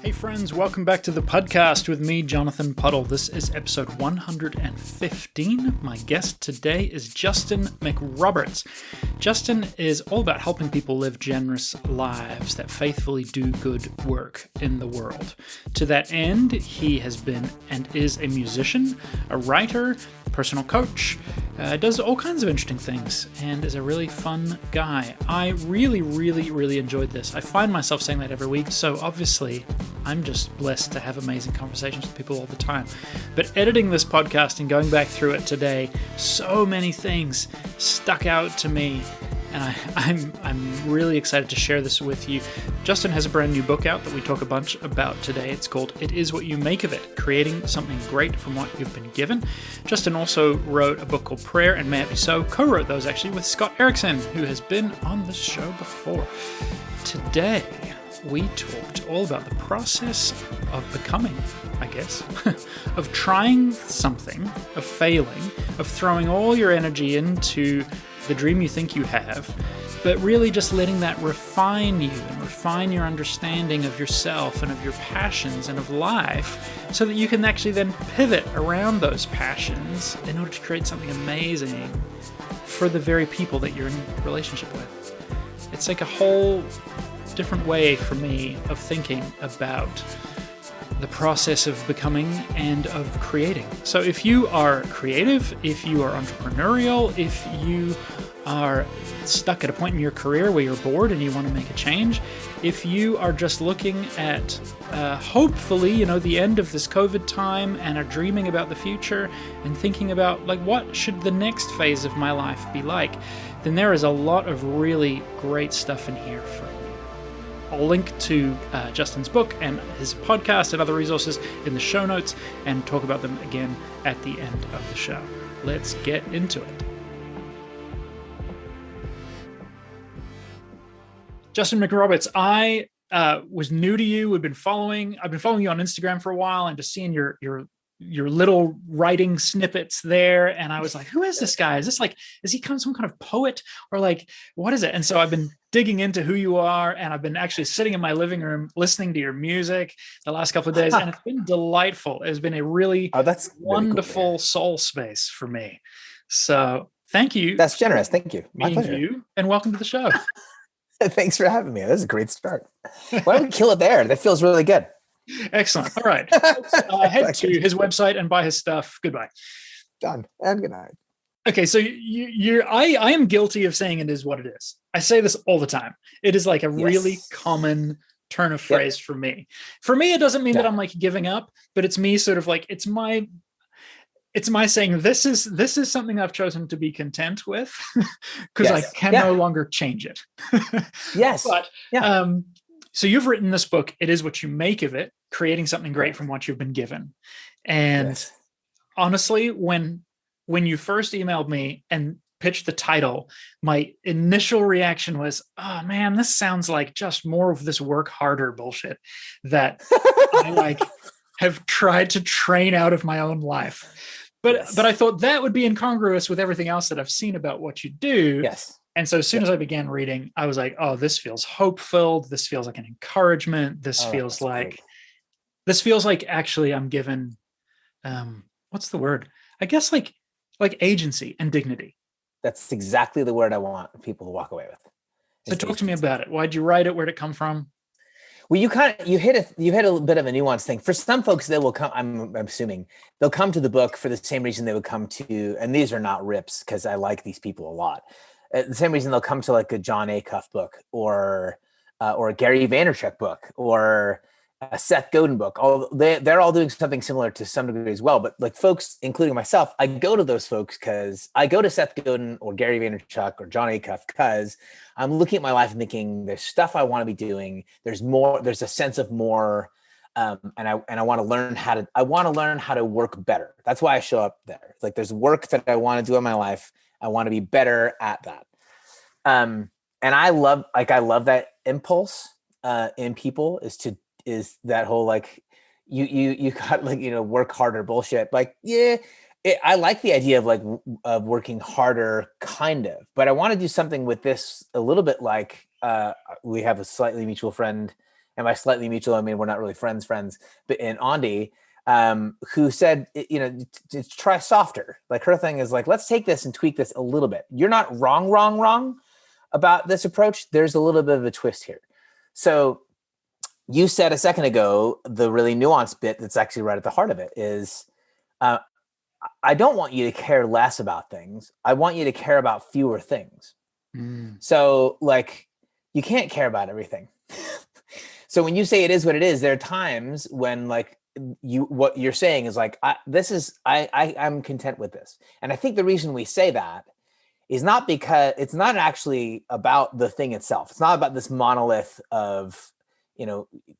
Hey friends, welcome back to the Puddcast with me, Jonathan Puddle. This is episode 115. My guest today is Justin McRoberts. Justin is all about helping people live generous lives that faithfully do good work in the world. To that end, he has been and is a musician, a writer, personal coach, does all kinds of interesting things, and is a really fun guy. I really enjoyed this. I find myself saying that every week, so obviously I'm just blessed to have amazing conversations with people all the time. But editing this podcast and going back through it today, so many things stuck out to me, and I'm really excited to share this with you. Justin has a brand new book out that we talk a bunch about today. It's called It Is What You Make of It, Creating Something Great from What You've Been Given. Justin also wrote a book called Prayer and May It Be So, co-wrote those actually with Scott Erickson, who has been on the show before. Today, we talked all about the process of becoming, I guess, of trying something, of failing, of throwing all your energy into the dream you think you have, but really just letting that refine you and refine your understanding of yourself and of your passions and of life so that you can actually then pivot around those passions in order to create something amazing for the very people that you're in relationship with. It's like a whole different way for me of thinking about the process of becoming and of creating. So if you are creative, if you are entrepreneurial, if you are stuck at a point in your career where you're bored and you want to make a change, if you are just looking at hopefully, the end of this COVID time and are dreaming about the future and thinking about like what should the next phase of my life be like, then there is a lot of really great stuff in here for you. I'll link to Justin's book and his podcast and other resources in the show notes and talk about them again at the end of the show. Let's get into it. Justin McRoberts, I was new to you. I've been following you on Instagram for a while and just seeing your little writing snippets there. And I was like, who is this guy? Is he some kind of poet or like, what is it? And so I've been digging into who you are. And I've been actually sitting in my living room, listening to your music the last couple of days. And it's been delightful. It's been a really wonderful really cool, soul space for me. So thank you. That's generous. Thank you. My pleasure. And welcome to the show. Thanks for having me. That was a great start. Why don't we kill it there? That feels really good. Excellent. All right. Head to his website and buy his stuff. Goodbye. Done. And good night. Okay. So I am guilty of saying it is what it is. I say this all the time. It is like a really common turn of phrase for me. For me, it doesn't mean that I'm like giving up, but it's me sort of like, it's my saying this is something I've chosen to be content with because I can no longer change it. Yes. But so you've written this book, It Is What You Make of It, Creating Something Great from What You've Been Given. And honestly, when you first emailed me and pitched the title, my initial reaction was, oh man, this sounds like just more of this work harder bullshit that I have tried to train out of my own life. But I thought that would be incongruous with everything else that I've seen about what you do. Yes. And so as soon as I began reading, I was like, oh, this feels hope-filled. This feels like an encouragement. This feels like actually I'm given, what's the word? I guess like agency and dignity. That's exactly the word I want people to walk away with. So talk to me about it. Why'd you write it? Where'd it come from? Well, you hit a bit of a nuanced thing. For some folks, they will come. I'm assuming they'll come to the book for the same reason they would come to, and these are not rips because I like these people a lot. The same reason they'll come to like a John Acuff book or a Gary Vaynerchuk book or a Seth Godin book. They're all doing something similar to some degree as well. But like folks, including myself, I go to those folks because I go to Seth Godin or Gary Vaynerchuk or John Acuff because I'm looking at my life and thinking there's stuff I want to be doing. There's more. There's a sense of more, and I want to learn how to. I want to learn how to work better. That's why I show up there. It's like there's work that I want to do in my life. I want to be better at that. And I love that impulse in people is that whole like you got like work harder bullshit. Like I like the idea of working harder, kind of, but I want to do something with this a little bit like we have a slightly mutual friend and by slightly mutual, I mean, we're not really friends, but in Andy, who said, to try softer. Like her thing is like, let's take this and tweak this a little bit. You're not wrong about this approach. There's a little bit of a twist here. So you said a second ago, the really nuanced bit that's actually right at the heart of it is, I don't want you to care less about things. I want you to care about fewer things. So like, you can't care about everything. So when you say it is what it is, there are times when like what you're saying is like, I'm content with this. And I think the reason we say that is not because it's not actually about the thing itself. It's not about this monolith of,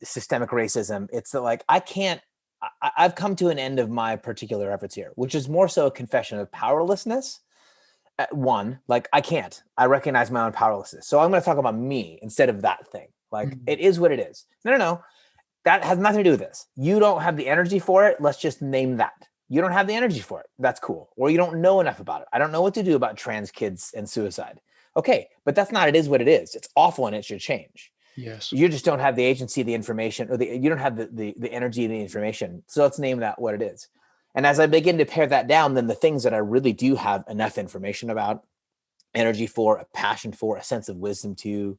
systemic racism. It's that like, I've come to an end of my particular efforts here, which is more so a confession of powerlessness. One, like I recognize my own powerlessness. So I'm going to talk about me instead of that thing. Like it is what it is. No. That has nothing to do with this. You don't have the energy for it. Let's just name that. You don't have the energy for it. That's cool. Or you don't know enough about it. I don't know what to do about trans kids and suicide. Okay, but that's not, it is what it is. It's awful and it should change. Yes. You just don't have the agency, the information, or you don't have the energy, the information. So let's name that what it is. And as I begin to pare that down, then the things that I really do have enough information about, energy for, a passion for, a sense of wisdom to,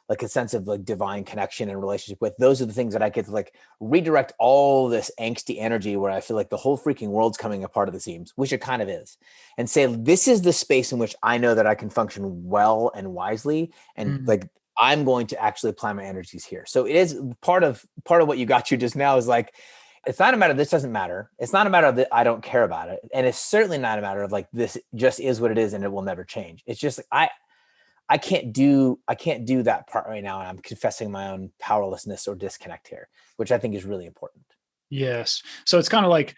like a sense of like divine connection and relationship with, those are the things that I get to like redirect all this angsty energy where I feel like the whole freaking world's coming apart at the seams, which it kind of is, and say, this is the space in which I know that I can function well and wisely. And like, I'm going to actually apply my energies here. So it is part of what you got to just now is like, it's not a matter of this doesn't matter. It's not a matter of that I don't care about it. And it's certainly not a matter of like, this just is what it is and it will never change. It's just like, I can't do that part right now. And I'm confessing my own powerlessness or disconnect here, which I think is really important. Yes. So it's kind of like,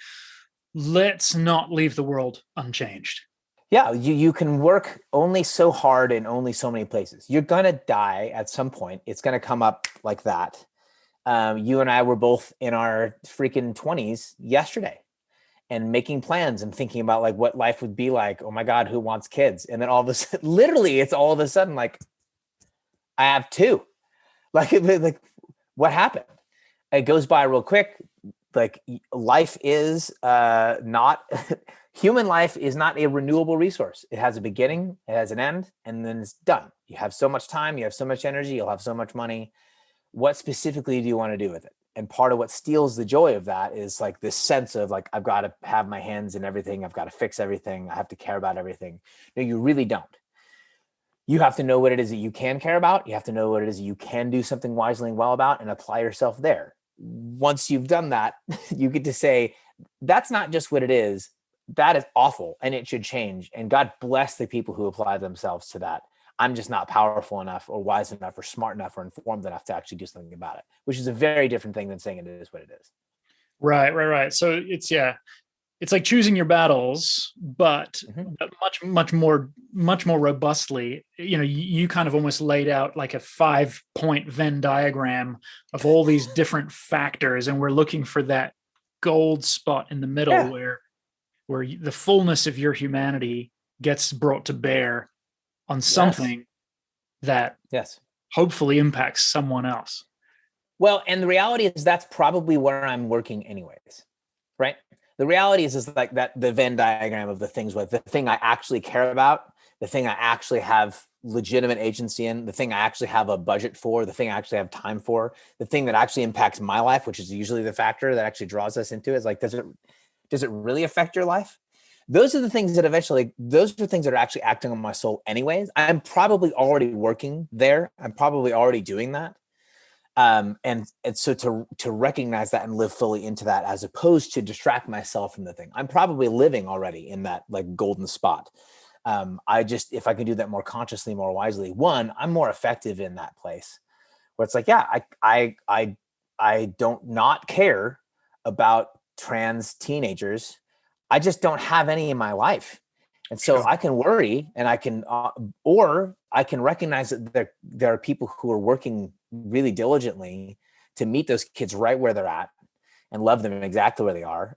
let's not leave the world unchanged. Yeah. You can work only so hard in only so many places. You're going to die at some point. It's going to come up like that. You and I were both in our freaking 20s yesterday and making plans and thinking about like what life would be like. Oh my God, who wants kids? And then all of a sudden, literally it's all of a sudden, like I have two, like what happened? It goes by real quick. Like life is not human life is not a renewable resource. It has a beginning, it has an end, and then it's done. You have so much time, you have so much energy, you'll have so much money. What specifically do you want to do with it? And part of what steals the joy of that is like this sense of like, I've got to have my hands in everything. I've got to fix everything. I have to care about everything. No, you really don't. You have to know what it is that you can care about. You have to know what it is that you can do something wisely and well about and apply yourself there. Once you've done that, you get to say, that's not just what it is. That is awful and it should change. And God bless the people who apply themselves to that. I'm just not powerful enough or wise enough or smart enough or informed enough to actually do something about it, which is a very different thing than saying it is what it is. Right. So it's like choosing your battles, but much more robustly. You kind of almost laid out like a 5-point Venn diagram of all these different factors, and we're looking for that gold spot in the middle where the fullness of your humanity gets brought to bear on something that hopefully impacts someone else. Well, and the reality is that's probably where I'm working anyways, right? The reality is like that the Venn diagram of the things with the thing I actually care about, the thing I actually have legitimate agency in, the thing I actually have a budget for, the thing I actually have time for, the thing that actually impacts my life, which is usually the factor that actually draws us into it. Is like, does it really affect your life? Those are the things that those are things that are actually acting on my soul anyways. I'm probably already working there. I'm probably already doing that. And so to recognize that and live fully into that, as opposed to distract myself from the thing, I'm probably living already in that like golden spot. If I can do that more consciously, more wisely, I'm more effective in that place where it's like, I don't not care about trans teenagers. I just don't have any in my life. And so I can worry and I can, or I can recognize that there are people who are working really diligently to meet those kids right where they're at and love them exactly where they are.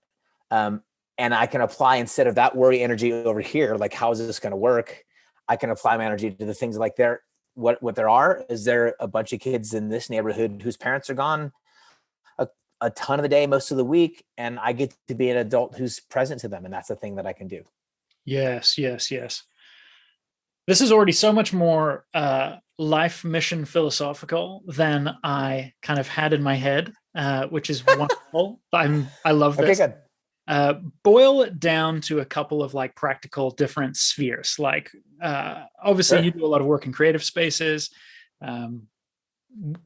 And I can apply, instead of that worry energy over here, like, how is this going to work? I can apply my energy to the things like what there are is there a bunch of kids in this neighborhood whose parents are gone a ton of the day, most of the week, and I get to be an adult who's present to them, and that's the thing that I can do. Yes, yes, yes. This is already so much more life mission philosophical than I kind of had in my head, which is wonderful. I love this. Okay, good. Boil it down to a couple of like practical different spheres. Like obviously, Sure. you do a lot of work in creative spaces.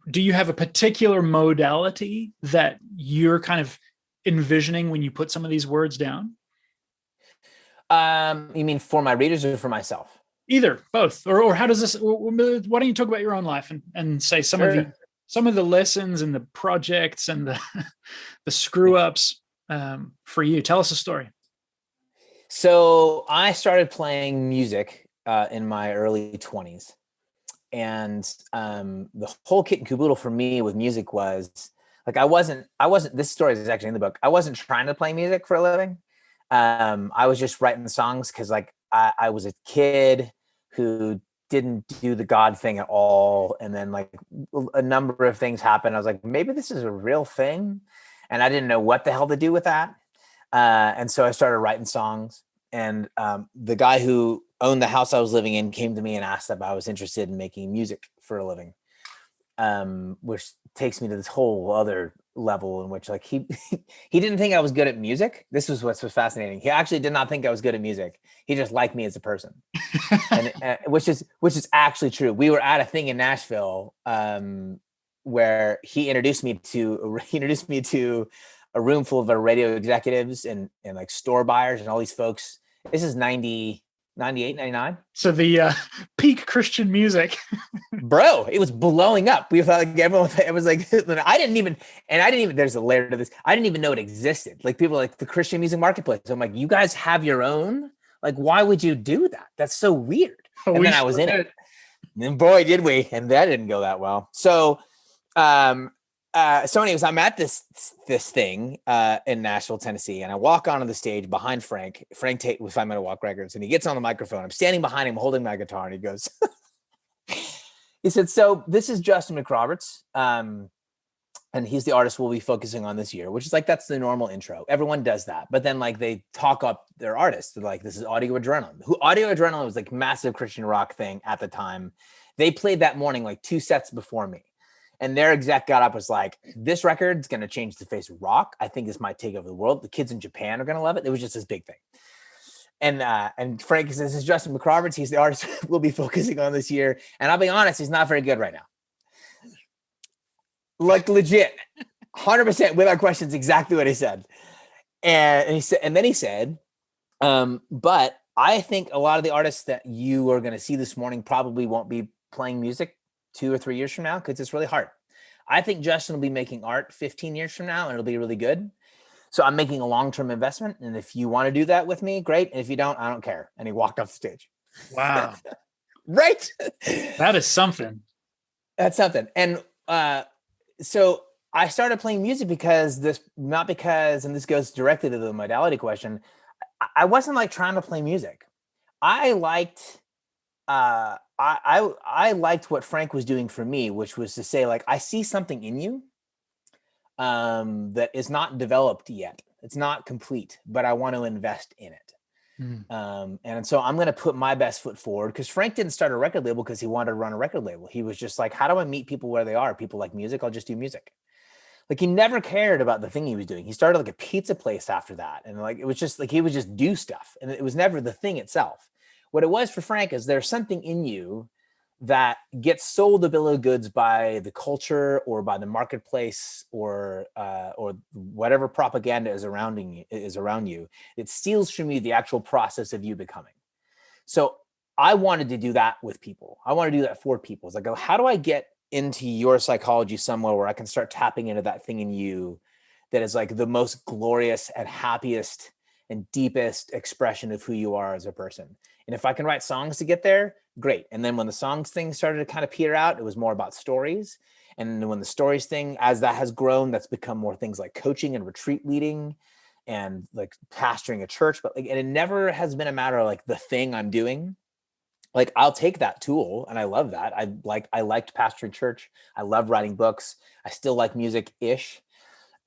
Do you have a particular modality that you're kind of envisioning when you put some of these words down? You mean for my readers or for myself? Either, both, or how does this? Why don't you talk about your own life and say some of Sure. the lessons and the projects and the the screw ups for you? Tell us a story. So I started playing music in my early 20s. And the whole kit and caboodle for me with music was like, I wasn't, this story is actually in the book. I wasn't trying to play music for a living. I was just writing songs because like I was a kid who didn't do the God thing at all. And then like a number of things happened. I was like, maybe this is a real thing. And I didn't know what the hell to do with that. And so I started writing songs. And the guy who owned the house I was living in came to me and asked if I was interested in making music for a living, which takes me to this whole other level in which like he didn't think I was good at music. This was what's fascinating. He actually did not think I was good at music. He just liked me as a person, and which is actually true. We were at a thing in Nashville where he introduced me to a room full of radio executives and like store buyers and all these folks. This is 90, 98, 99. So the peak Christian music. Bro, it was blowing up. We thought like everyone, it was like, I didn't even, there's a layer to this. I didn't even know it existed. Like people like the Christian music marketplace. I'm like, you guys have your own? Like, why would you do that? That's so weird. And then I was in it. And boy, did we. And that didn't go that well. So, so anyways, I'm at this thing in Nashville, Tennessee, and I walk onto the stage behind Frank Tate with 5 Minute Walk Records, and he gets on the microphone. I'm standing behind him holding my guitar, and he goes, he said, so this is Justin McRoberts, and he's the artist we'll be focusing on this year, which is like, that's the normal intro. Everyone does that. But then like they talk up their artist. They're like, this is Audio Adrenaline. Audio Adrenaline was like massive Christian rock thing at the time. They played that morning, like 2 sets before me. And their exec got up, was like, this record's going to change the face of rock. I think this might take over the world. The kids in Japan are going to love it. It was just this big thing. And Frank says, this is Justin McRoberts. He's the artist we'll be focusing on this year. And I'll be honest, he's not very good right now. Like legit, 100% without questions, exactly what he said. And then he said, but I think a lot of the artists that you are going to see this morning probably won't be playing music 2 or 3 years from now, because it's really hard. I think Justin will be making art 15 years from now and it'll be really good. So I'm making a long-term investment. And if you want to do that with me, great. And if you don't, I don't care. And he walked off the stage. Wow. Right? That is something. That's something. And so I started playing music and this goes directly to the modality question. I wasn't like trying to play music. I liked I liked what Frank was doing for me, which was to say, like, I see something in you that is not developed yet. It's not complete, but I want to invest in it. And so I'm going to put my best foot forward, because Frank didn't start a record label because he wanted to run a record label. He was just like, how do I meet people where they are? People like music. I'll just do music. Like, he never cared about the thing he was doing. He started like a pizza place after that. And like, it was just like, he would just do stuff. And it was never the thing itself. What it was for Frank is there's something in you that gets sold a bill of goods by the culture or by the marketplace or whatever propaganda is around you. It steals from you the actual process of you becoming. So I wanted to do that with people. I want to do that for people. It's like, oh, how do I get into your psychology somewhere where I can start tapping into that thing in you that is like the most glorious and happiest and deepest expression of who you are as a person. And if I can write songs to get there, great. And then when the songs thing started to kind of peter out, it was more about stories. And when the stories thing, as that has grown, that's become more things like coaching and retreat leading and like pastoring a church. But like, and it never has been a matter of like the thing I'm doing. like I'll take that tool and I love that. I liked pastoring church. I love writing books. I still like music ish.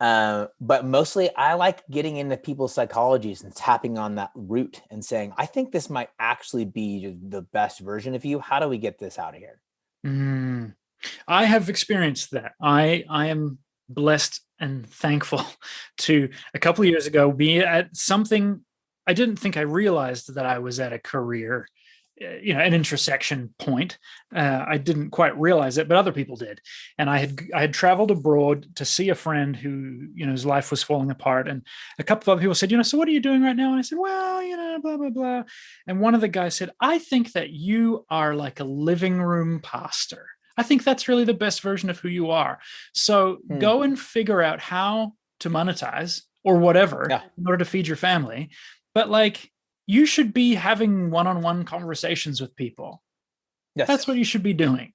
But mostly I like getting into people's psychologies and tapping on that root and saying, I think this might actually be the best version of you. How do we get this out of here? Mm. I have experienced that. I am blessed and thankful to a couple of years ago be at something I didn't think I realized that I was at a career, an intersection point. I didn't quite realize it, but other people did. And I had traveled abroad to see a friend who, his life was falling apart. And a couple of other people said, so what are you doing right now? And I said, well, blah, blah, blah. And one of the guys said, I think that you are like a living room pastor. I think that's really the best version of who you are. So go and figure out how to monetize or whatever in order to feed your family. But like, you should be having one-on-one conversations with people. Yes. That's what you should be doing.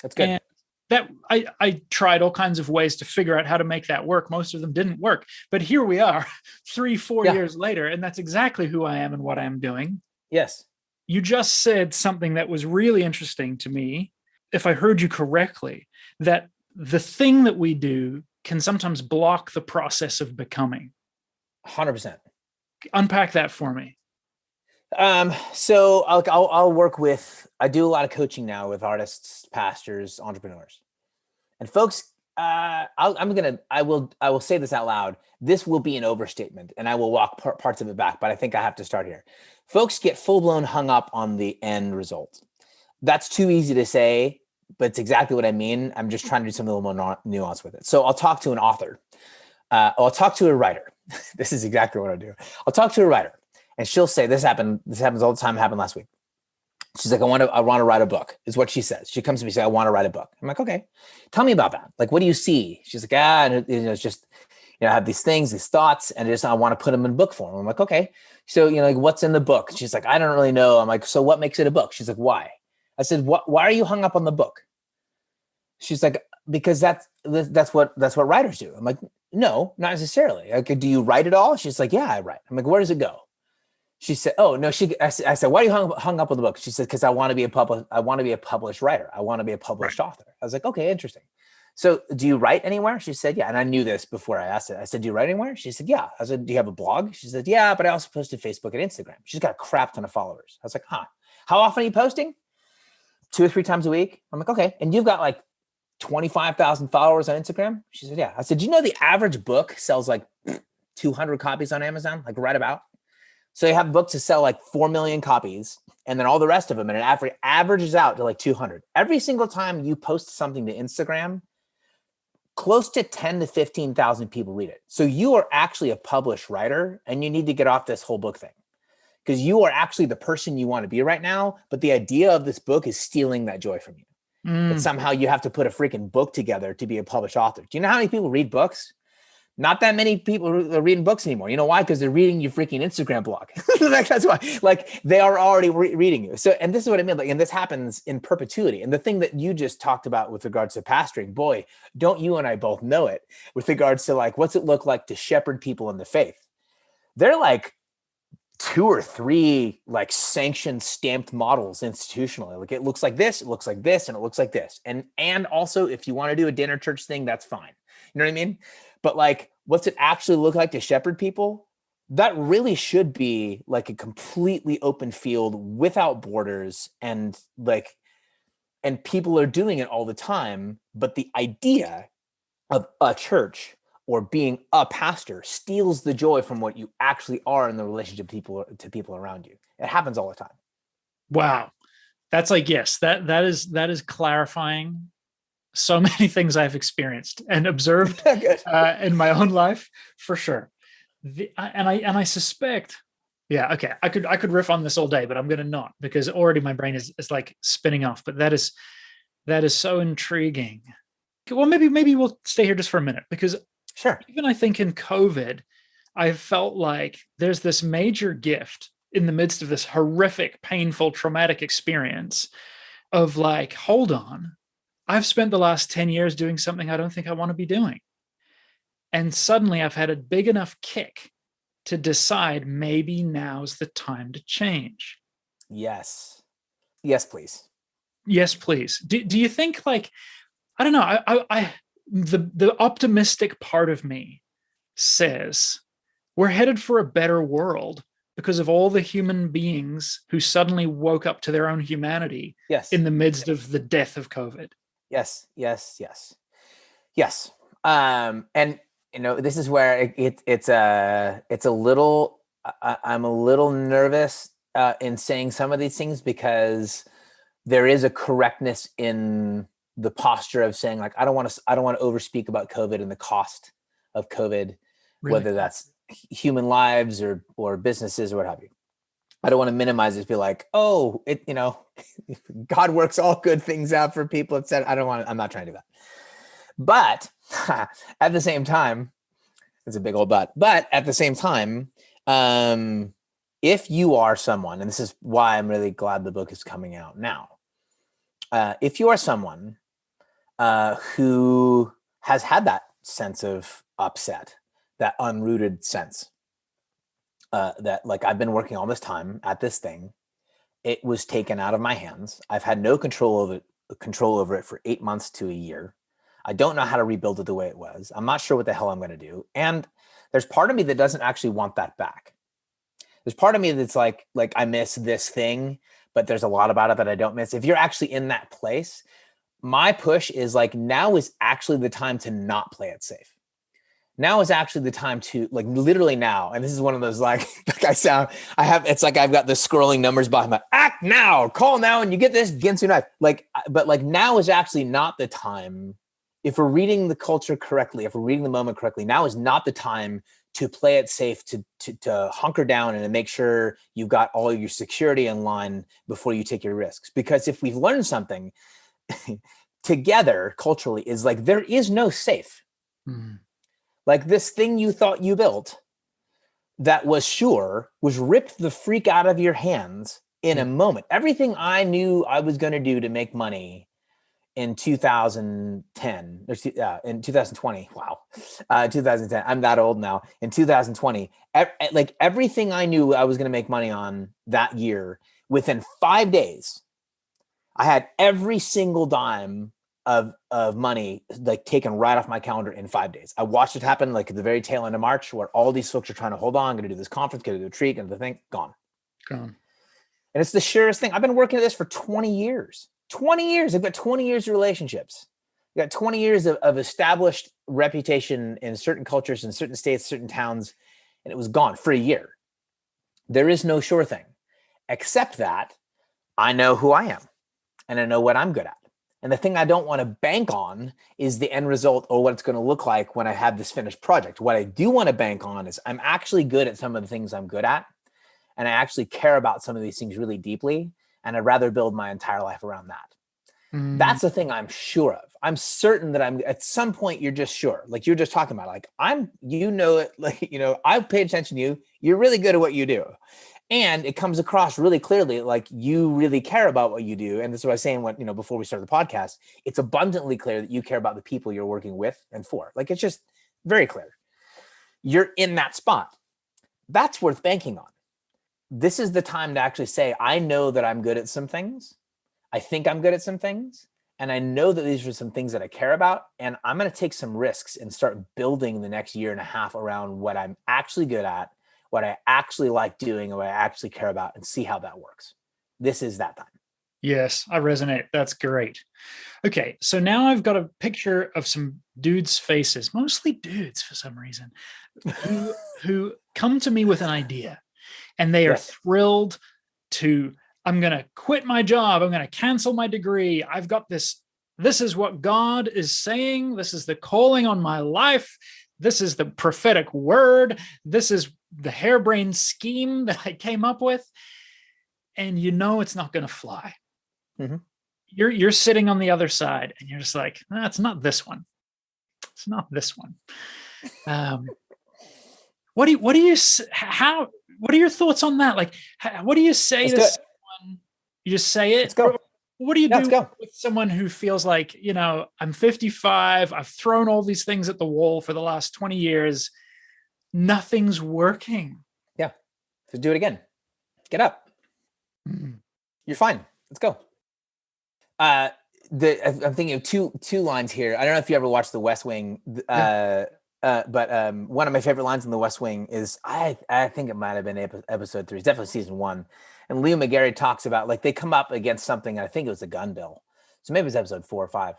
That's good. And that I tried all kinds of ways to figure out how to make that work. Most of them didn't work. But here we are 3-4 years later, and that's exactly who I am and what I'm doing. Yes. You just said something that was really interesting to me, if I heard you correctly, that the thing that we do can sometimes block the process of becoming. 100%. Unpack that for me. So I'll work with, I do a lot of coaching now with artists, pastors, entrepreneurs, and folks. I will say this out loud. This will be an overstatement, and I will walk parts of it back. But I think I have to start here. Folks get full blown hung up on the end result. That's too easy to say, but it's exactly what I mean. I'm just trying to do something a little more nuanced with it. So I'll talk to an author. I'll talk to a writer. This is exactly what I do. I'll talk to a writer. And she'll say, this happens all the time, happened last week. She's like, I want to write a book, is what she says. She comes to me and says, I want to write a book. I'm like, okay, tell me about that. Like, what do you see? She's like, and it's just, I have these things, these thoughts, and I want to put them in book form. I'm like, okay. So, like, what's in the book? She's like, I don't really know. I'm like, so what makes it a book? She's like, why? I said, why are you hung up on the book? She's like, because that's what writers do. I'm like, no, not necessarily. Like, do you write it all? She's like, yeah, I write. I'm like, where does it go? She said, "Oh no." I said, "Why are you hung up on the book?" She said, "Because I want to be a published writer. I want to be a published author." I was like, "Okay, interesting. So, do you write anywhere?" She said, "Yeah." And I knew this before I asked it. I said, "Do you write anywhere?" She said, "Yeah." I said, "Do you have a blog?" She said, "Yeah, but I also post to Facebook and Instagram." She's got a crap ton of followers. I was like, "Huh? How often are you posting?" 2 or 3 times a week. I'm like, "Okay." And you've got like 25,000 followers on Instagram. She said, "Yeah." I said, "Do you know the average book sells like 200 copies on Amazon? Like right about." So you have books that sell like 4 million copies, and then all the rest of them, and it averages out to like 200. Every single time you post something to Instagram, close to 10 to 15,000 people read it. So you are actually a published writer, and you need to get off this whole book thing, because you are actually the person you want to be right now. But the idea of this book is stealing that joy from you. That somehow you have to put a freaking book together to be a published author. Do you know how many people read books? Not that many people are reading books anymore. You know why? Because they're reading your freaking Instagram blog. That's why. Like, they are already reading you. So, and this is what I mean. Like, and this happens in perpetuity. And the thing that you just talked about with regards to pastoring, boy, don't you and I both know it with regards to like, what's it look like to shepherd people in the faith? They're like 2 or 3 like sanctioned stamped models institutionally. Like, it looks like this, it looks like this, and it looks like this. And also, if you want to do a dinner church thing, that's fine. You know what I mean? But like, what's it actually look like to shepherd people? That really should be like a completely open field without borders, and people are doing it all the time. But the idea of a church or being a pastor steals the joy from what you actually are in the relationship to people around you. It happens all the time. Wow. That's like, yes, that is clarifying so many things I've experienced and observed in my own life, for sure. And I suspect, yeah, okay, I could riff on this all day, but I'm going to not, because already my brain is like spinning off. But that is so intriguing. Well, maybe we'll stay here just for a minute, because sure, even I think in COVID, I felt like there's this major gift in the midst of this horrific, painful, traumatic experience of like, hold on. I've spent the last 10 years doing something I don't think I want to be doing. And suddenly I've had a big enough kick to decide maybe now's the time to change. Yes. Yes, please. Yes, please. Do you think, like, I don't know, the optimistic part of me says we're headed for a better world because of all the human beings who suddenly woke up to their own humanity Yes. in the midst of the death of COVID. Yes. Yes. Yes. Yes. And this is where it's a little. I'm a little nervous in saying some of these things because there is a correctness in the posture of saying, like, I don't want to overspeak about COVID and the cost of COVID, Really? whether that's human lives or businesses or what have you. I don't want to minimize it, be like, oh, God works all good things out for people, etc. I'm not trying to do that. But at the same time, it's a big old but at the same time, if you are someone, and this is why I'm really glad the book is coming out now. If you are someone who has had that sense of upset, that unrooted sense, that, like, I've been working all this time at this thing, it was taken out of my hands. I've had no control over it for 8 months to a year. I don't know how to rebuild it the way it was. I'm not sure what the hell I'm going to do. And there's part of me that doesn't actually want that back. There's part of me that's like I miss this thing, but there's a lot about it that I don't miss. If you're actually in that place, my push is, like, now is actually the time to not play it safe. Now is actually the time to, like, literally now. And this is one of those, like it's like I've got the scrolling numbers behind my act now, call now, and you get this Ginsu knife. But now is actually not the time. If we're reading the culture correctly, if we're reading the moment correctly, now is not the time to play it safe, to hunker down and to make sure you've got all your security in line before you take your risks. Because if we've learned something together culturally, is, like, there is no safe. Mm. Like, this thing you thought you built that was sure was ripped the freak out of your hands in a moment. Everything I knew I was going to do to make money in 2010, in 2020, 2010, I'm that old now. In 2020, like, everything I knew I was going to make money on that year, within 5 days, I had every single dime of money, like, taken right off my calendar in 5 days. I watched it happen, like, at the very tail end of March, where all these folks are trying to hold on, going to do this conference, going to do a retreat, and the thing gone. And it's the surest thing. I've been working at this for 20 years. 20 years. I've got 20 years of relationships. I've got 20 years of established reputation in certain cultures, in certain states, certain towns, and it was gone for a year. There is no sure thing, except that I know who I am and I know what I'm good at. And the thing I don't want to bank on is the end result or what it's going to look like when I have this finished project. What I do want to bank on is I'm actually good at some of the things I'm good at, and I actually care about some of these things really deeply. And I'd rather build my entire life around that. That's the thing I'm sure of. I'm certain that I'm, at some point, you're just sure. Like you're just talking about, like, I've paid attention to you. You're really good at what you do. And it comes across really clearly, like you really care about what you do. And this is what I was saying before we started the podcast. It's abundantly clear that you care about the people you're working with and for. Like, it's just very clear. You're in that spot. That's worth banking on. This is the time to actually say, I know that I'm good at some things. I think I'm good at some things. And I know that these are some things that I care about. And I'm going to take some risks and start building the next year and a half around what I'm actually good at, what I actually like doing, and what I actually care about, and see how that works. This is that time. Yes, I resonate. That's great. Okay, so now I've got a picture of some dudes' faces, mostly dudes for some reason, who come to me with an idea. And they are thrilled to, I'm going to quit my job. I'm going to cancel my degree. I've got this. This is what God is saying. This is the calling on my life. This is the prophetic word. This is the harebrained scheme that I came up with. And it's not going to fly. Mm-hmm. You're sitting on the other side and you're just like, it's not this one. It's not this one. What are your thoughts on that? Like, what do you say to someone? You just say it? Let's go. What do you do with someone who feels like, I'm 55, I've thrown all these things at the wall for the last 20 years, nothing's working? Yeah. So do it again. Get up. Mm-hmm. You're fine. Let's go. I'm thinking of two lines here. I don't know if you ever watched The West Wing, but one of my favorite lines in The West Wing is I think it might have been episode 3. It's definitely season 1. And Leo McGarry talks about like they come up against something. I think it was a gun bill, so maybe it's episode 4 or 5.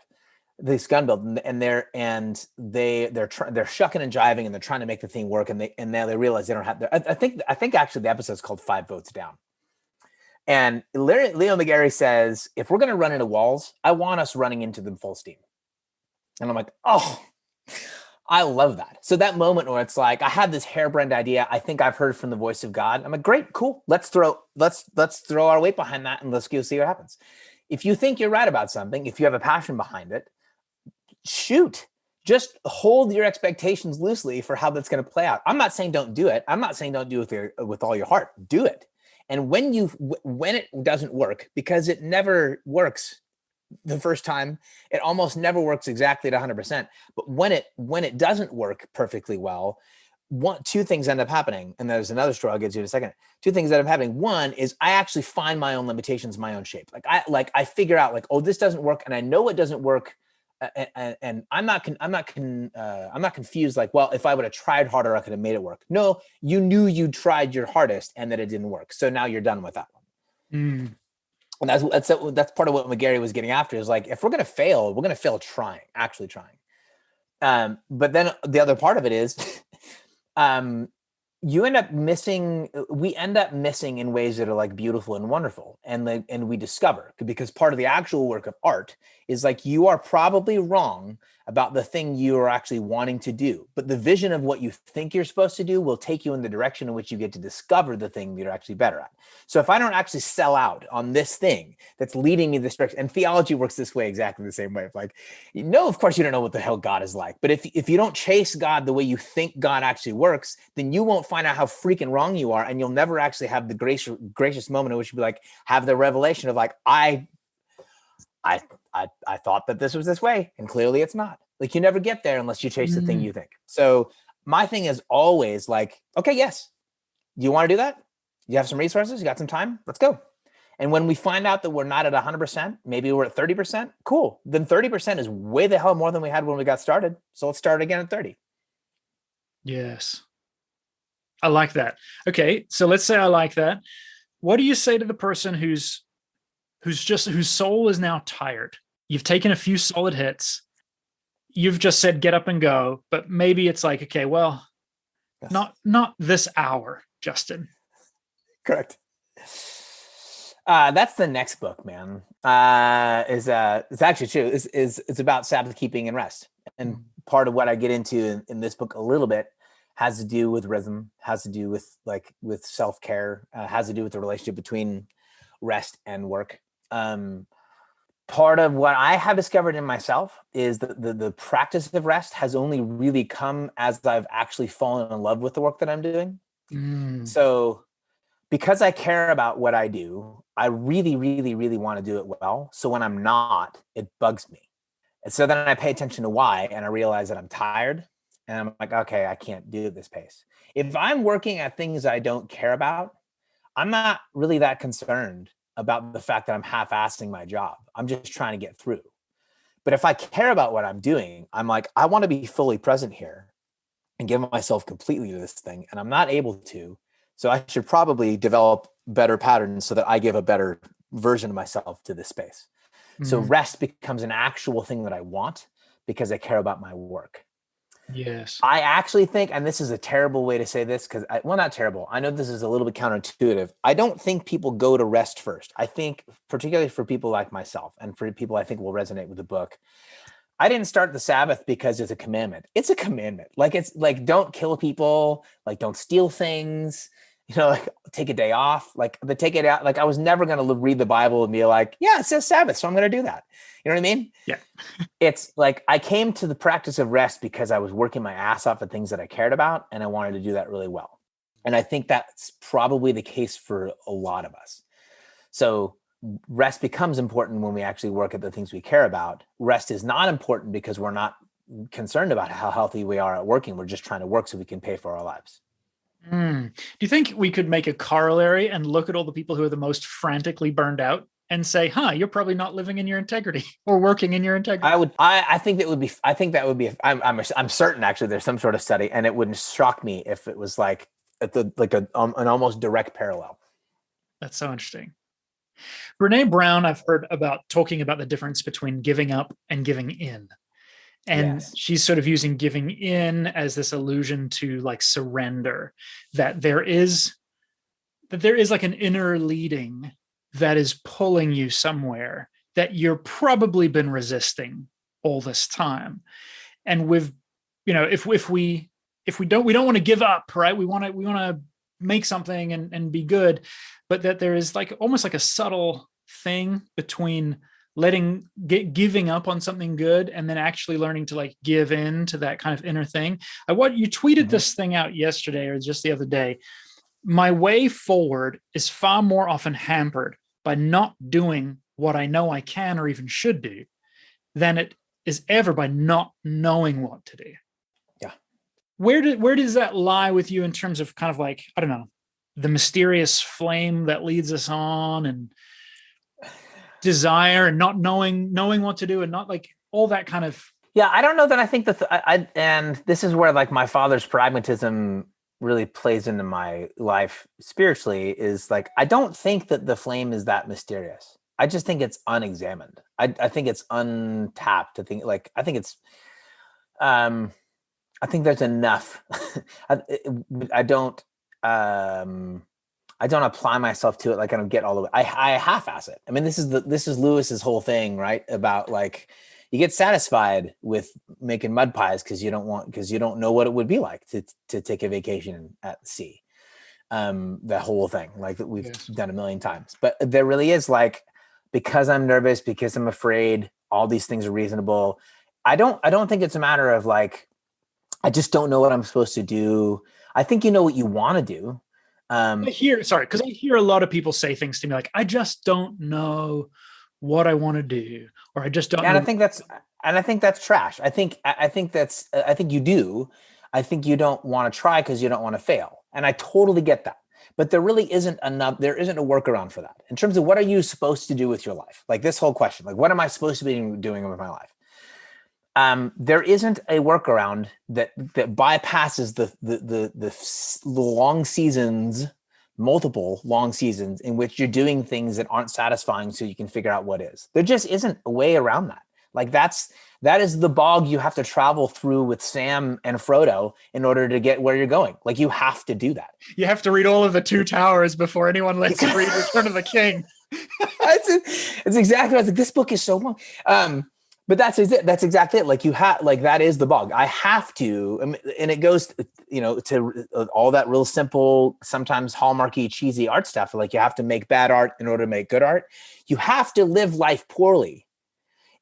This gun bill, and they're shucking and jiving, and they're trying to make the thing work. And now they realize they don't have. I think actually the episode's called 5 Votes Down. And Leo McGarry says, if we're going to run into walls, I want us running into them full steam. And I'm like, oh, I love that. So that moment where it's like, I had this harebrained idea. I think I've heard from the voice of God. I'm like, great, cool. Let's throw our weight behind that and let's go see what happens. If you think you're right about something, if you have a passion behind it, shoot. Just hold your expectations loosely for how that's going to play out. I'm not saying don't do it. I'm not saying don't do it with all your heart. Do it. And when it doesn't work, because it never works the first time, it almost never works exactly at 100%. But when it doesn't work perfectly well, two things end up happening. And there's another story I'll get to in a second. Two things end up happening. One is I actually find my own limitations, my own shape. I figure out like, oh, this doesn't work, and I know it doesn't work. And I'm not confused. Like, well, if I would have tried harder, I could have made it work. No, you knew you tried your hardest and that it didn't work. So now you're done with that one. Mm. And that's part of what McGarry was getting after, is like, if we're going to fail, we're going to fail actually trying. But then the other part of it is, we end up missing in ways that are like beautiful and wonderful. And we discover, because part of the actual work of art is like, you are probably wrong about the thing you are actually wanting to do, but the vision of what you think you're supposed to do will take you in the direction in which you get to discover the thing you're actually better at. So if I don't actually sell out on this thing that's leading me this direction, and theology works this way, exactly the same way. It's like, of course you don't know what the hell God is like, but if you don't chase God the way you think God actually works, then you won't find out how freaking wrong you are, and you'll never actually have the gracious moment in which you be like, have the revelation of like, I thought that this was this way, and clearly it's not. Like, you never get there unless you chase the thing you think. So my thing is always like, okay, yes, you want to do that? You have some resources, you got some time, let's go. And when we find out that we're not at 100%, maybe we're at 30%, cool. Then 30% is way the hell more than we had when we got started. So let's start again at 30. Yes. I like that. Okay, so let's say I like that. What do you say to the person whose soul is now tired? You've taken a few solid hits. You've just said get up and go, but maybe it's like, okay, well, yes, not this hour, Justin. Correct. That's the next book, man. It's actually true. It's about Sabbath keeping and rest. And part of what I get into in this book a little bit has to do with rhythm, has to do with self-care, has to do with the relationship between rest and work. Part of what I have discovered in myself is that the practice of rest has only really come as I've actually fallen in love with the work that I'm doing. So because I care about what I do, I really, really, really want to do it well. So when I'm not, it bugs me. And so then I pay attention to why, and I realize that I'm tired, and I'm like, okay, I can't do this pace. If I'm working at things I don't care about, I'm not really that concerned about the fact that I'm half-assing my job. I'm just trying to get through. But if I care about what I'm doing, I'm like, I want to be fully present here and give myself completely to this thing, and I'm not able to. So I should probably develop better patterns so that I give a better version of myself to this space. Mm-hmm. So rest becomes an actual thing that I want because I care about my work. Yes. I actually think, and this is a terrible way to say this, because not terrible. I know this is a little bit counterintuitive. I don't think people go to rest first. I think, particularly for people like myself and for people I think will resonate with the book, I didn't start the Sabbath because it's a commandment. It's a commandment. Like, it's like, don't kill people, like, don't steal things, like, take a day off, like, the take it out. Like, I was never going to read the Bible and be like, yeah, it says Sabbath, so I'm going to do that. You know what I mean? Yeah. It's like, I came to the practice of rest because I was working my ass off at things that I cared about, and I wanted to do that really well. And I think that's probably the case for a lot of us. So rest becomes important when we actually work at the things we care about. Rest is not important because we're not concerned about how healthy we are at working. We're just trying to work so we can pay for our lives. Do you think we could make a corollary and look at all the people who are the most frantically burned out and say, you're probably not living in your integrity or working in your integrity. I think that would be, I'm certain actually there's some sort of study, and it wouldn't shock me if it was like an almost direct parallel. That's so interesting. Brene Brown, I've heard about talking about the difference between giving up and giving in. And Yes. she's sort of using giving in as this allusion to like surrender, that there is like an inner leading that is pulling you somewhere that you're probably been resisting all this time. And if we don't want to give up, right? We want to make something and be good, but that there is like almost like a subtle thing between giving up on something good and then actually learning to like give in to that kind of inner thing. You tweeted this thing out yesterday or just the other day. My way forward is far more often hampered by not doing what I know I can or even should do than it is ever by not knowing what to do. Yeah. Where does that lie with you in terms of kind of like, I don't know, the mysterious flame that leads us on and desire and not knowing what to do and not like all that kind of. Yeah, I don't know that I think that and this is where like my father's pragmatism really plays into my life spiritually, is like, I don't think that the flame is that mysterious. I just think it's unexamined. I think it's untapped. I think there's enough. I don't apply myself to it. Like I don't get all the way. I half-ass it. I mean, this is Lewis's whole thing, right? About like, you get satisfied with making mud pies because you don't know what it would be like to take a vacation at the sea. The whole thing, like that we've done a million times. But there really is like, because I'm nervous, because I'm afraid, all these things are reasonable. I don't think it's a matter of like, I just don't know what I'm supposed to do. I think you know what you want to do. Because I hear a lot of people say things to me like, I just don't know what I want to do, or I just don't know. I think that's trash. I think you do. I think you don't want to try because you don't want to fail. And I totally get that. But there really isn't a workaround for that. In terms of what are you supposed to do with your life? Like this whole question, like what am I supposed to be doing with my life? There isn't a workaround that bypasses the long seasons, multiple long seasons in which you're doing things that aren't satisfying so you can figure out what is. There just isn't a way around that. Like that is the bog you have to travel through with Sam and Frodo in order to get where you're going. Like you have to do that. You have to read all of the Two Towers before anyone lets you read Return of the King. It's exactly like this book is so long. But that's exactly it. Like you have, like that is the bug. I have to, and it goes, to all that real simple, sometimes hallmarky, cheesy art stuff. Like you have to make bad art in order to make good art. You have to live life poorly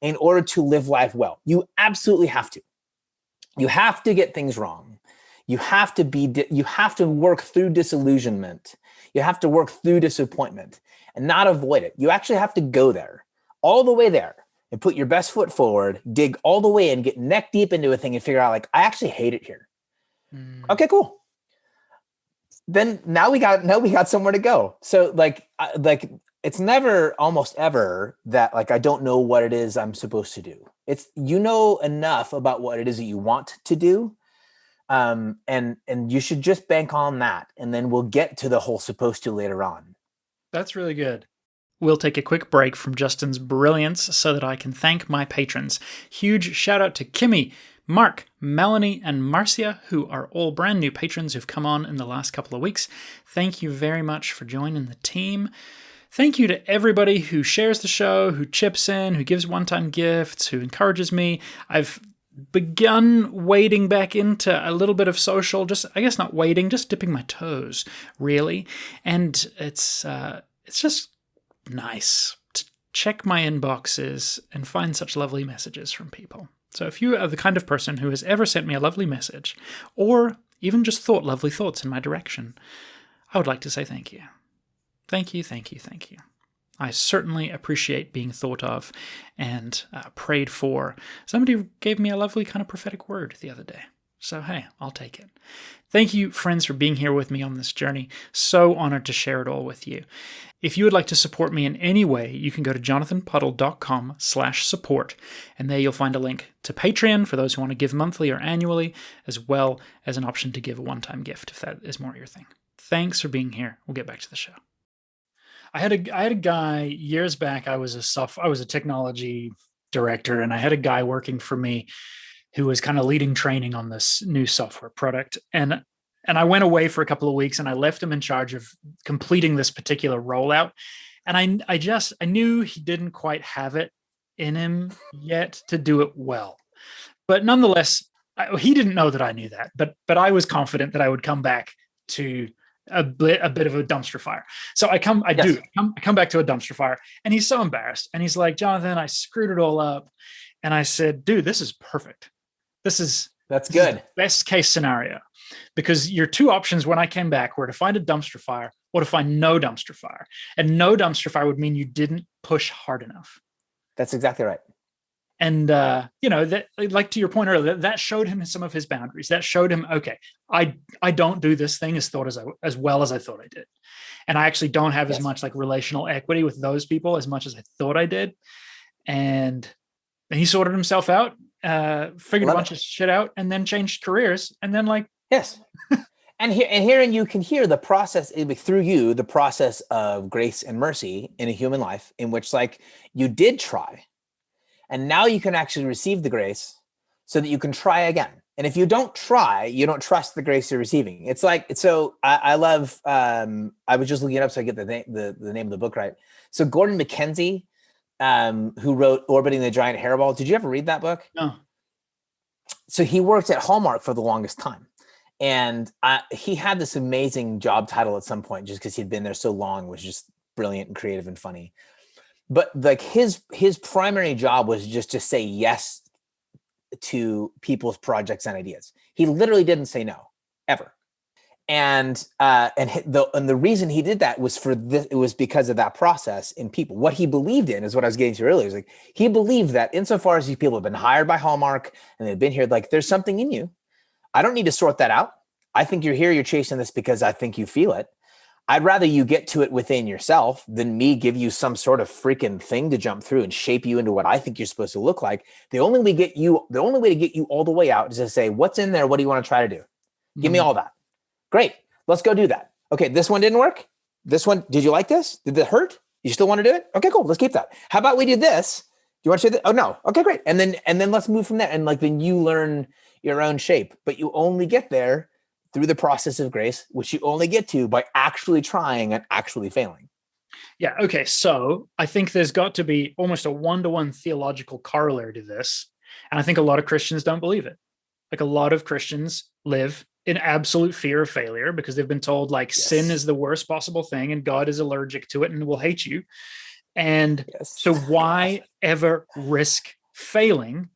in order to live life well. You absolutely have to. You have to get things wrong. You have to work through disillusionment. You have to work through disappointment and not avoid it. You actually have to go there, all the way there, and put your best foot forward, dig all the way in, get neck deep into a thing and figure out like, I actually hate it here. Okay, cool. Then now we got somewhere to go. So like it's never, almost ever, that like I don't know what it is I'm supposed to do. It's, enough about what it is that you want to do. And you should just bank on that. And then we'll get to the whole supposed to later on. That's really good. We'll take a quick break from Justin's brilliance so that I can thank my patrons. Huge shout out to Kimmy, Mark, Melanie, and Marcia, who are all brand new patrons who've come on in the last couple of weeks. Thank you very much for joining the team. Thank you to everybody who shares the show, who chips in, who gives one-time gifts, who encourages me. I've begun wading back into a little bit of social, just dipping my toes, really. And it's just nice to check my inboxes and find such lovely messages from people. So if you are the kind of person who has ever sent me a lovely message, or even just thought lovely thoughts in my direction, I would like to say thank you. Thank you, thank you, thank you. I certainly appreciate being thought of and prayed for. Somebody gave me a lovely kind of prophetic word the other day. So, hey, I'll take it. Thank you, friends, for being here with me on this journey. So honored to share it all with you. If you would like to support me in any way, you can go to jonathanpuddle.com/support, and there you'll find a link to Patreon for those who want to give monthly or annually, as well as an option to give a one-time gift if that is more your thing. Thanks for being here. We'll get back to the show. I had a guy years back. I was a technology director, and I had a guy working for me who was kind of leading training on this new software product. And I went away for a couple of weeks and I left him in charge of completing this particular rollout. And I knew he didn't quite have it in him yet to do it well. But nonetheless, he didn't know that I knew that, but I was confident that I would come back to a bit of a dumpster fire. So I come back to a dumpster fire, and he's so embarrassed. And he's like, Jonathan, I screwed it all up. And I said, dude, this is perfect. That's good. Best case scenario, because your two options when I came back were to find a dumpster fire or to find no dumpster fire. And no dumpster fire would mean you didn't push hard enough. That's exactly right. And, that, like to your point earlier, that showed him some of his boundaries. That showed him, okay, I don't do this thing as well as I thought I did. And I actually don't have as much like relational equity with those people as much as I thought I did. And he sorted himself out, figured a bunch of shit out, and then changed careers. And then yes. And here you can hear the process through you, the process of grace and mercy in a human life in which you did try. And now you can actually receive the grace so that you can try again. And if you don't try, you don't trust the grace you're receiving. It's I love, I was just looking it up so I get the name of the book right. So Gordon McKenzie, who wrote Orbiting the Giant Hairball. Did you ever read that book? No. So he worked at Hallmark for the longest time. And he had this amazing job title at some point just because he'd been there so long, was just brilliant and creative and funny. But his primary job was just to say yes to people's projects and ideas. He literally didn't say no, ever. And the reason he did that was it was because of that process in people. What he believed in is what I was getting to earlier. Is he believed that insofar as these people have been hired by Hallmark and they've been here, there's something in you. I don't need to sort that out. I think you're here. You're chasing this because I think you feel it. I'd rather you get to it within yourself than me give you some sort of freaking thing to jump through and shape you into what I think you're supposed to look like. The only way to get you all the way out is to say, what's in there? What do you want to try to do? Give me all that. Great. Let's go do that. Okay. This one didn't work. This one, did you like this? Did it hurt? You still want to do it? Okay, cool. Let's keep that. How about we do this? Do you want to do that? Oh no. Okay, great. And then let's move from there. And then you learn your own shape, but you only get there through the process of grace, which you only get to by actually trying and actually failing. Yeah. Okay. So I think there's got to be almost a one-to-one theological corollary to this. And I think a lot of Christians don't believe it. A lot of Christians live in absolute fear of failure because they've been told sin is the worst possible thing and God is allergic to it and will hate you. And so why ever risk failing?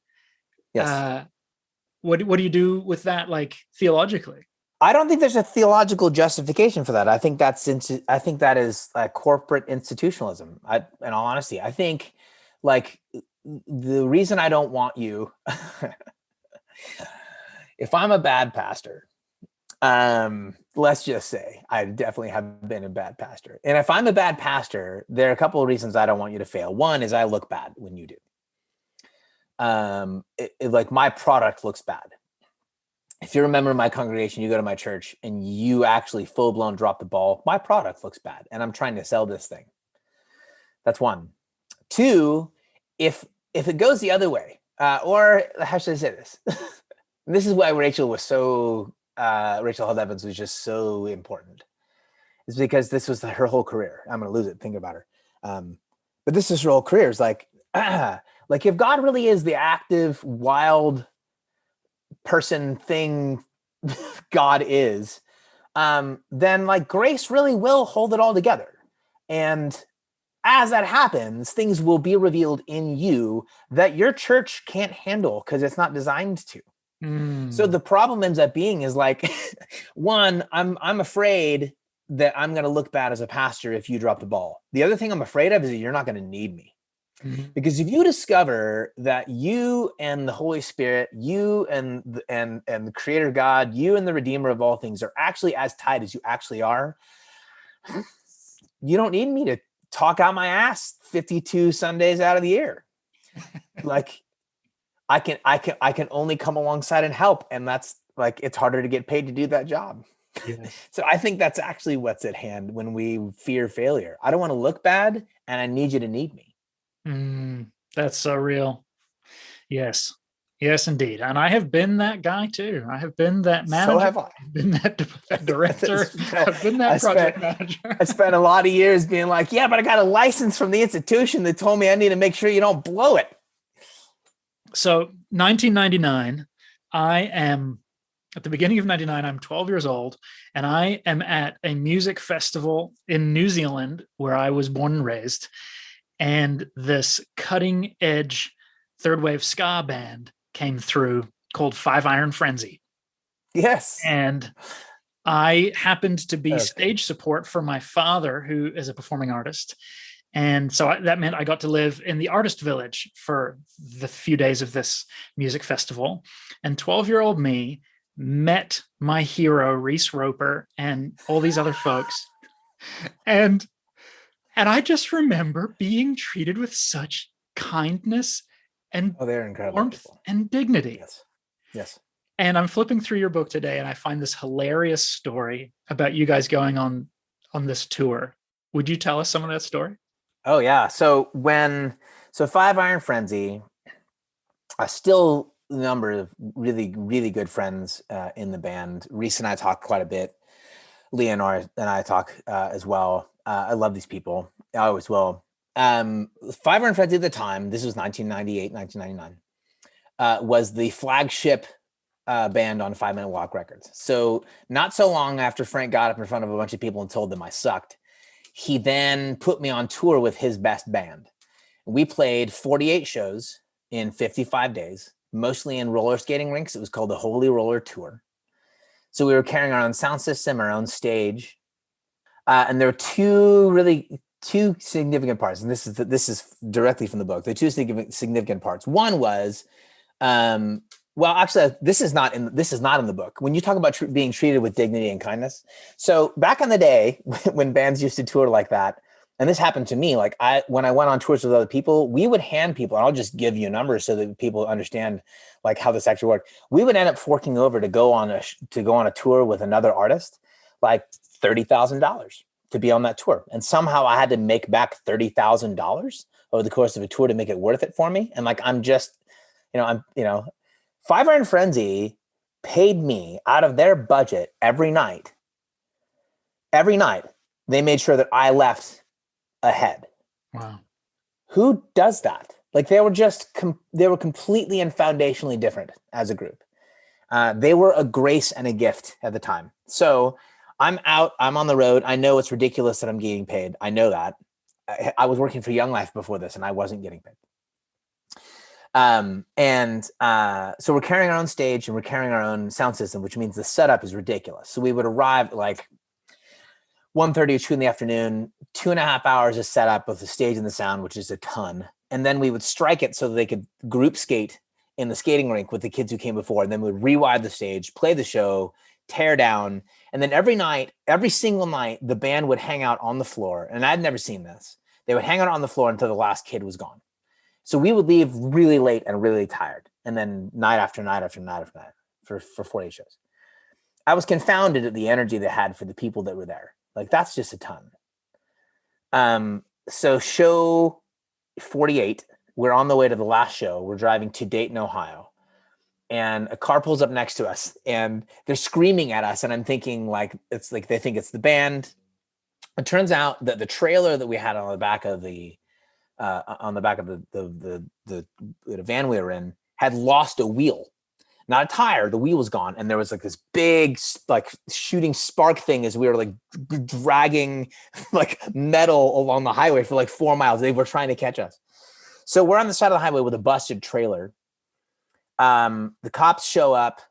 Yes. What do you do with that, theologically? I don't think there's a theological justification for that. I think that is corporate institutionalism. In all honesty, I think the reason I don't want you, if I'm a bad pastor, let's just say I definitely have been a bad pastor. And if I'm a bad pastor, there are a couple of reasons I don't want you to fail. One is I look bad when you do. My product looks bad. If you're a member of my congregation, you go to my church and you actually full blown drop the ball, my product looks bad and I'm trying to sell this thing. That's one. Two, if it goes the other way, or how should I say this? This is why Rachel Held Evans was just so important. It's because this was her whole career. I'm going to lose it thinking about her. But this is her whole career. It's if God really is the active, wild person thing God is, then grace really will hold it all together. And as that happens, things will be revealed in you that your church can't handle because it's not designed to. So the problem ends up being is one, I'm afraid that I'm going to look bad as a pastor if you drop the ball. The other thing I'm afraid of is that you're not going to need me. Because if you discover that you and the Holy Spirit, you and the Creator God, you and the Redeemer of all things are actually as tight as you actually are, you don't need me to talk out my ass 52 Sundays out of the year. Like I can only come alongside and help, and that's like, it's harder to get paid to do that job. Yes. So I think that's actually what's at hand when we fear failure. I don't want to look bad, and I need you to need me. That's so real. Yes. Yes, indeed. And I have been that guy too. I have been that manager. So have I. I've been that director. I've been that project manager. I spent a lot of years being like, yeah, but I got a license from the institution that told me I need to make sure you don't blow it. So 1999, I am at the beginning of 99, I'm 12 years old, and I am at a music festival in New Zealand where I was born and raised. And this cutting edge third wave ska band came through called Five Iron Frenzy. Yes. And I happened to be stage support for my father, who is a performing artist. And so that meant I got to live in the artist village for the few days of this music festival. And 12-year-old me met my hero, Reese Roper, and all these other folks. And I just remember being treated with such kindness and they're incredible warmth people. And dignity. Yes. And I'm flipping through your book today, and I find this hilarious story about you guys going on this tour. Would you tell us some of that story? Oh yeah. So Five Iron Frenzy, I still a number of really, really good friends in the band. Reese and I talk quite a bit. Leonard and I talk as well. I love these people. I always will. Five Iron Frenzy at the time, this was 1998, 1999, was the flagship band on 5 Minute Walk Records. So not so long after Frank got up in front of a bunch of people and told them I sucked, he then put me on tour with his best band. We played 48 shows in 55 days, mostly in roller skating rinks. It was called the Holy Roller Tour. So we were carrying our own sound system, our own stage. And there were two significant parts. And this is directly from the book. The two significant parts. One was, this is not in the book. When you talk about being treated with dignity and kindness. So back in the day when bands used to tour like that, and this happened to me, like when I went on tours with other people, we would hand people, and I'll just give you a number so that people understand like how this actually worked. We would end up forking over to go on a tour with another artist, like $30,000 to be on that tour. And somehow I had to make back $30,000 over the course of a tour to make it worth it for me. And like, Five Iron Frenzy paid me out of their budget every night. Every night, they made sure that I left ahead. Wow. Who does that? Like they were completely and foundationally different as a group. They were a grace and a gift at the time. So I'm out, I'm on the road. I know it's ridiculous that I'm getting paid. I know that. I was working for Young Life before this and I wasn't getting paid. So we're carrying our own stage and we're carrying our own sound system, which means the setup is ridiculous. So we would arrive at like 1:30 or 2 in the afternoon, 2.5 hours of setup with the stage and the sound, which is a ton. And then we would strike it so that they could group skate in the skating rink with the kids who came before. And then we would rewire the stage, play the show, tear down. And then every single night, the band would hang out on the floor. And I'd never seen this. They would hang out on the floor until the last kid was gone. So we would leave really late and really tired. And then night after night after night after night for 48 shows. I was confounded at the energy they had for the people that were there. Like, that's just a ton. So show 48, we're on the way to the last show. We're driving to Dayton, Ohio. And a car pulls up next to us and they're screaming at us. And I'm thinking like, it's like, they think it's the band. It turns out that the trailer that we had on the back of the van we were in had lost a wheel, not a tire. The wheel was gone. And there was like this big, like shooting spark thing as we were like dragging like metal along the highway for like 4 miles. They were trying to catch us. So we're on the side of the highway with a busted trailer. The cops show up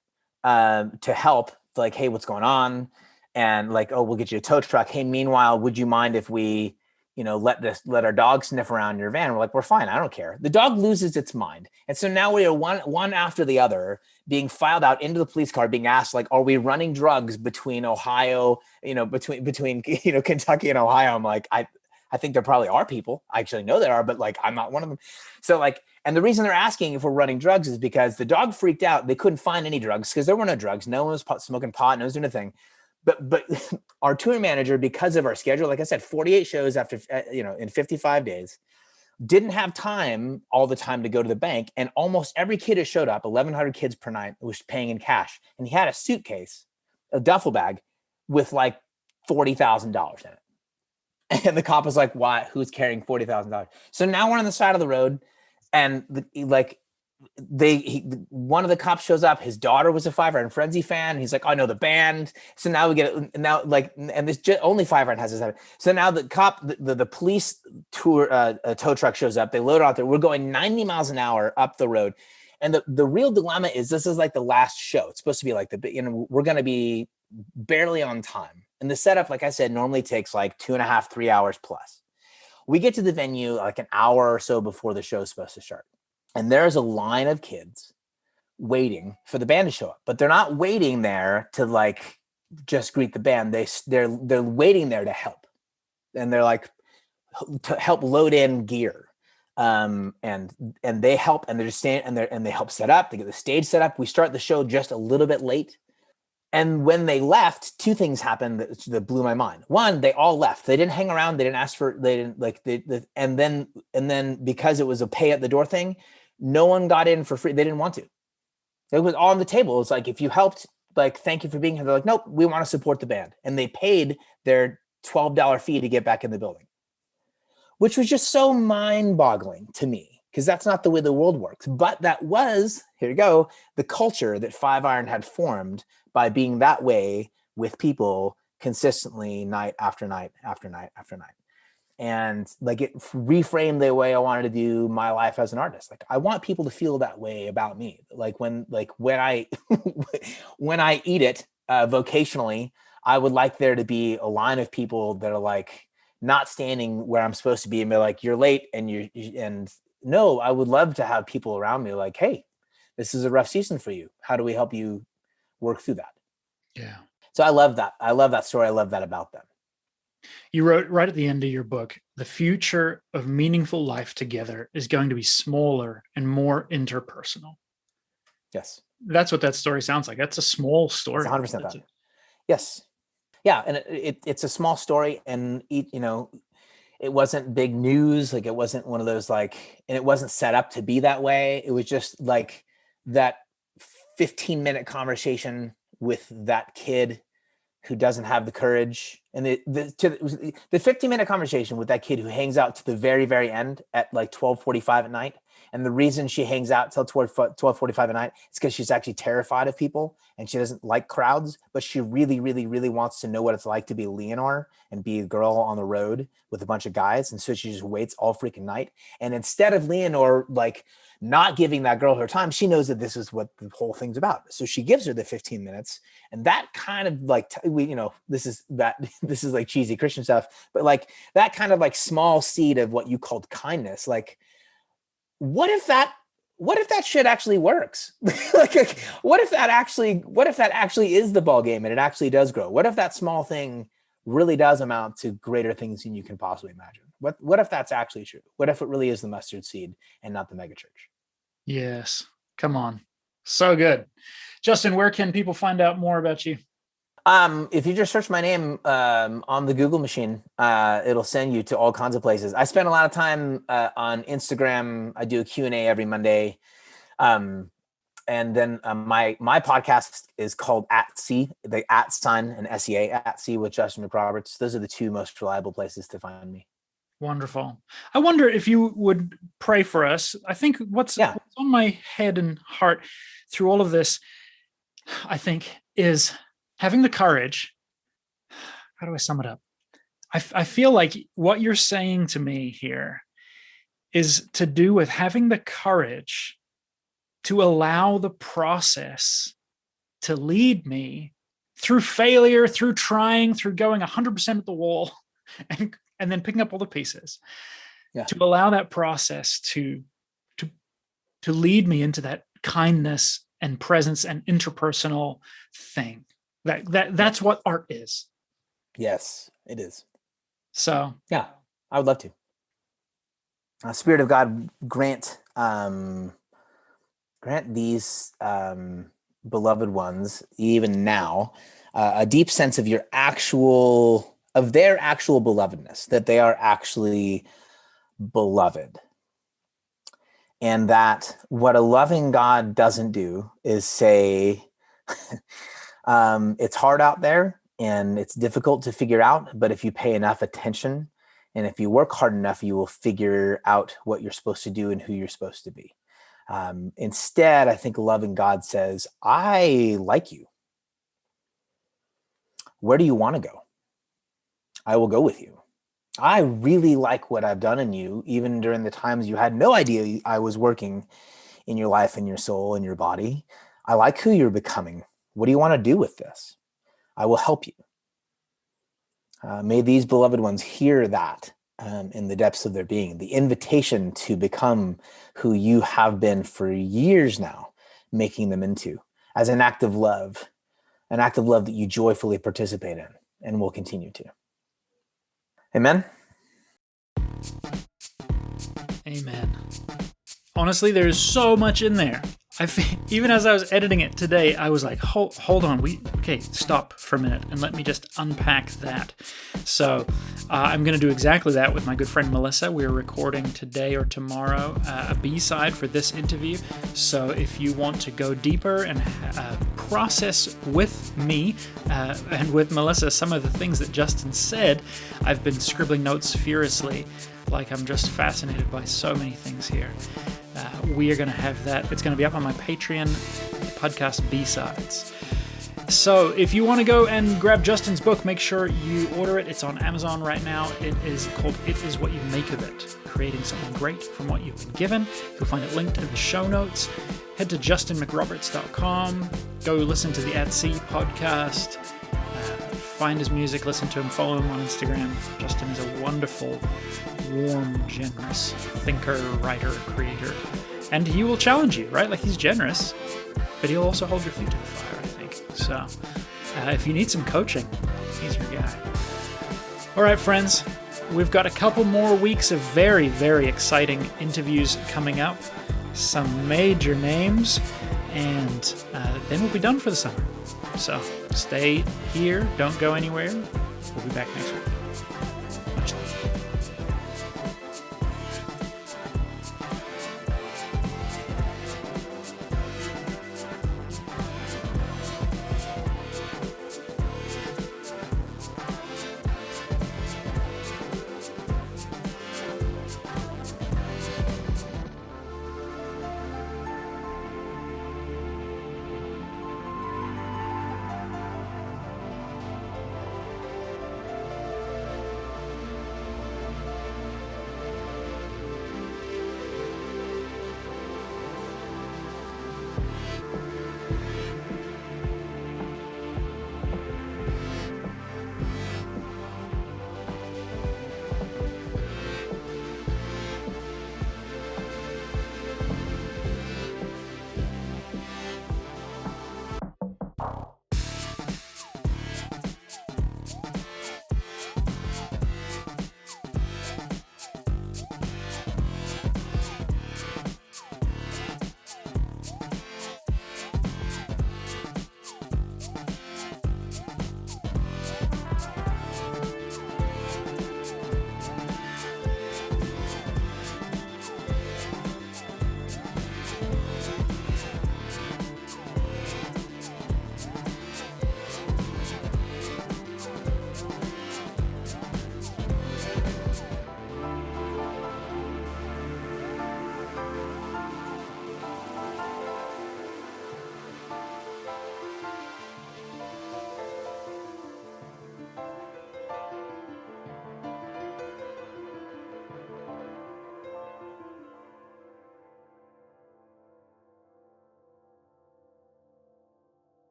to help, like, hey, what's going on? And like, oh, we'll get you a tow truck. Hey, meanwhile, would you mind if we let our dog sniff around your van. We're like, we're fine. I don't care. The dog loses its mind. And so now we are one after the other being filed out into the police car, being asked, like, are we running drugs between Ohio, between Kentucky and Ohio? I'm like, I think there probably are people. I actually know there are, but like, I'm not one of them. So like, and the reason they're asking if we're running drugs is because the dog freaked out. They couldn't find any drugs because there were no drugs. No one was smoking pot. No one was doing a thing. But our tour manager, because of our schedule, like I said, 48 shows after, in 55 days, didn't have all the time to go to the bank. And almost every kid who showed up, 1,100 kids per night, was paying in cash. And he had a suitcase, a duffel bag with like $40,000 in it. And the cop was like, why? Who's carrying $40,000? So now we're on the side of the road, and one of the cops shows up. His daughter was a Five Iron Frenzy fan. He's like, I know the band. So now we get it. Now, and this only Five Iron has this. So now the cop, the police tow truck shows up. They load out there. We're going 90 miles an hour up the road. And the real dilemma is this is like the last show. It's supposed to be like we're going to be barely on time. And the setup, like I said, normally takes like 2.5, 3 hours plus. We get to the venue like an hour or so before the show is supposed to start. And there's a line of kids waiting for the band to show up, but they're not waiting there to like just greet the band. They're waiting there to help, and they're like to help load in gear, and they help, and they're just standing and they help set up. They get the stage set up. We start the show just a little bit late, and when they left, two things happened that blew my mind. One, they all left. They didn't hang around. They didn't ask for. They didn't like. And then because it was a pay at the door thing. No one got in for free. They didn't want to. It was all on the table. It's like, if you helped, like, thank you for being here. They're like, nope, we want to support the band. And they paid their $12 fee to get back in the building, which was just so mind-boggling to me, because that's not the way the world works. But that was, here you go, the culture that Five Iron had formed by being that way with people consistently night after night after night after night. And like, it reframed the way I wanted to do my life as an artist. Like, I want people to feel that way about me. Like when I when I eat it vocationally, I would like there to be a line of people that are like not standing where I'm supposed to be and be like, you're late, and no, I would love to have people around me like, hey, this is a rough season for you. How do we help you work through that? Yeah. So I love that. I love that story. I love that about them. You wrote right at the end of your book, the future of meaningful life together is going to be smaller and more interpersonal. Yes. That's what that story sounds like. That's a small story. It's 100% that. Yes. Yeah. And it's a small story, and it wasn't big news. Like, it wasn't one of those and it wasn't set up to be that way. It was just like that 15-minute conversation with that kid who doesn't have the courage, and the 15-minute conversation with that kid who hangs out to the very, very end at like 12:45 at night. And the reason she hangs out till 12:45 at night is because she's actually terrified of people and she doesn't like crowds, but she really, really, really wants to know what it's like to be Leonore and be a girl on the road with a bunch of guys. And so she just waits all freaking night. And instead of Leonore like not giving that girl her time, she knows that this is what the whole thing's about. So she gives her the 15 minutes, and that kind of like, this is like cheesy Christian stuff, but like that kind of like small seed of what you called kindness. Like, what if that shit actually works? like, what if that actually is the ball game and it actually does grow? What if that small thing really does amount to greater things than you can possibly imagine? What if that's actually true? What if it really is the mustard seed and not the megachurch? Yes. Come on. So good. Justin, where can people find out more about you? If you just search my name on the Google machine, it'll send you to all kinds of places. I spend a lot of time on Instagram. I do a Q&A every Monday. And then my podcast is called At Sea, the @ and SEA, At Sea with Justin McRoberts. Those are the two most reliable places to find me. Wonderful. I wonder if you would pray for us. I think what's on my head and heart through all of this, I think, is having the courage. How do I sum it up? I feel like what you're saying to me here is to do with having the courage to allow the process to lead me through failure, through trying, through going 100% at the wall, and and then picking up all the pieces. Yeah. To allow that process to lead me into that kindness and presence and interpersonal thing. That's what art is. Yes, it is. So yeah, I would love to. Spirit of God, grant these beloved ones, even now, a deep sense of their actual belovedness, that they are actually beloved. And that what a loving God doesn't do is say, it's hard out there and it's difficult to figure out, but if you pay enough attention and if you work hard enough, you will figure out what you're supposed to do and who you're supposed to be. Instead, I think loving God says, I like you. Where do you want to go? I will go with you. I really like what I've done in you, even during the times you had no idea I was working in your life and your soul and your body. I like who you're becoming. What do you want to do with this? I will help you. May these beloved ones hear that in the depths of their being, the invitation to become who you have been for years now, making them into, as an act of love that you joyfully participate in and will continue to. Amen? Amen. Honestly, there's so much in there. Even as I was editing it today, I was like, hold on, stop for a minute and let me just unpack that. So I'm going to do exactly that with my good friend Melissa. We're recording today or tomorrow a B-side for this interview. So if you want to go deeper and process with me and with Melissa some of the things that Justin said, I've been scribbling notes furiously, like I'm just fascinated by so many things here. We are going to have that. It's going to be up on my Patreon, Puddcast B-sides. So if you want to go and grab Justin's book, make sure you order it. It's on Amazon right now. It is called It Is What You Make of It, Creating Something Great from What You've Been Given. You'll find it linked in the show notes. Head to justinmcroberts.com. Go listen to the @C podcast. Find his music, listen to him, follow him on Instagram. Justin is a wonderful, warm, generous thinker, writer, creator. And he will challenge you, right? Like, he's generous, but he'll also hold your feet to the fire, I think. So if you need some coaching, he's your guy. All right, friends, we've got a couple more weeks of very, very exciting interviews coming up. Some major names, and then we'll be done for the summer. So stay here, don't go anywhere. We'll be back next week.